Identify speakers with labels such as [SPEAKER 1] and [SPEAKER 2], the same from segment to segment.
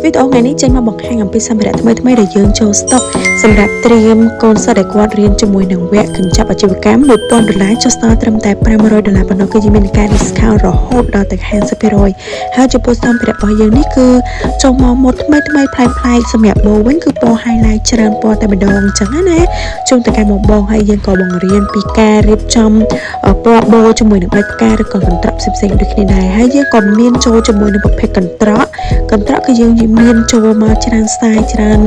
[SPEAKER 1] វីដេអូថ្ងៃនេះចេញមកបង្ហាញអំពីសម្ភារៈថ្មីៗដែលយើងចូលស្តុកសម្រាប់ត្រៀមកូនសិស្សដែលគាត់រៀនជាមួយនឹងវគ្គកញ្ចប់អាជីវកម្ម$1000ចុះស្ទើរត្រឹមតែ$500ប៉ុណ្ណោះគឺយើងមានការ discount រហូតដល់ទៅ50%ហើយចំពោះសម្ភារៈរបស់យើងនេះគឺចូលមកម៉ូដថ្មីៗប្លែកៗសម្រាប់បងវិញគឺពណ៌ highlight ច្រើនពណ៌តែម្ដងអញ្ចឹងណាជូនទៅកាន់បងហើយយើងក៏បង្រៀនពីការរៀបចំពណ៌បូជាមួយនឹងបាច់ផ្កាឬក៏កន្ត្រកផ្សេងៗដូចគ្នាដែរហើយយើងក៏មានចូលជាមួយនឹងប្រភេទកន្ត្រកគឺយើងមានចូលមកច្រើន style ច្រើន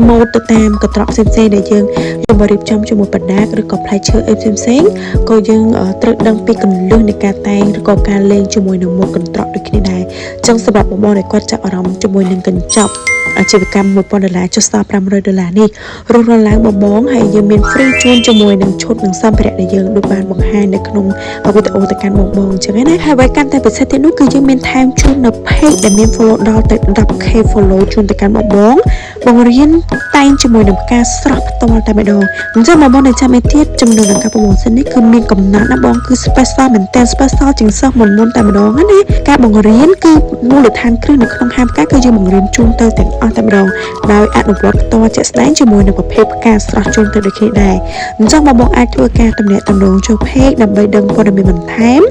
[SPEAKER 1] ម៉ូដទៅតាមកន្ត្រកផ្សេងៗដែលយើងយកមករៀបចំជាមួយបណ្ដាឬក៏ផ្លែឈើអីផ្សេងៗក៏យើងត្រូវដឹងពីគន្លឹះនៃការតែងឬក៏ការលេងជាមួយនឹងម៉ូដកន្ត្រកដូចគ្នាដែរអញ្ចឹងសម្រាប់បងៗដែលគាត់ចាប់អារម្មណ៍ជាមួយនឹងកញ្ចប់អាជីវកម្ម$1000ចុះស្ទើរ$500នេះរស់រឡើងបងហើយយើងមាន free ជូនជាមួយនឹងឈុតនិងសម្ភារៈដែលយើងដូចបានបង្ហាញនៅក្នុងវីដេអូទៅកាន់បងអញ្ចឹងណាហើយអ្វីកាន់តែពិសេសទៀតនោះគឺយើងមានថែមជូននៅ page ដែលមាន follow ដល់ទៅ 10k follow ជូនទៅកាន់បងបង្រៀនតែងជាមួយនឹងការស្រស់ផ្ទាល់តែម្ដងអញ្ចឹងបងដែលចាំឯទៀតចំណុចនៃការប្រមូលសិននេះគឺមានកំណត់ណាបងគឺ special មែនតើ special ជាងសិស្សមុនតែម្ដងណាការបង្រៀនគឺមូលដ្ឋានគ្រឹះនៅក្នុងហាមការគឺយើងបង្រៀនជូនទៅទាំងអស់តែម្ដងដោយអនុវត្តផ្ទាល់ជាក់ស្ដែងជាមួយនឹងប្រភេទផ្កាស្រស់ជូនទៅដូចគ្នាដែរអញ្ចឹងបងអាចធ្វើការទំនាក់ទំនងចូល page ដើម្បីដឹងព័ត៌មានបន្ថែម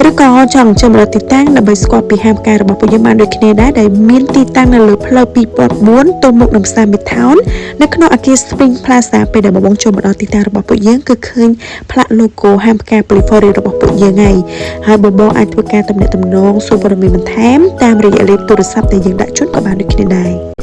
[SPEAKER 1] ឬក៏ចង់ចូលទីតាំងដើម្បីស្គាល់ពីហាមការរបស់ពួកយើងបានដូចគ្នាដែរដែលមានទីតាំងនៅលើផ្លូវ2004ទល់មុខនឹងផ្សារ Midtown នៅក្នុងអគារ Spring Plaza ពេលដែលបងចូលមកដល់ទីតាំងរបស់ពួកយើងគឺឃើញផ្លាក logo ហាមការ Pelifory របស់ពួកយើងហើយបងអាចធ្វើការទំនាក់ទំនងសួរព័ត៌មានបន្ថែមតាមរយៈលេខទូរស័ព្ទដែលយើងដាក់ជូនក៏បានដូចគ្នាដែរ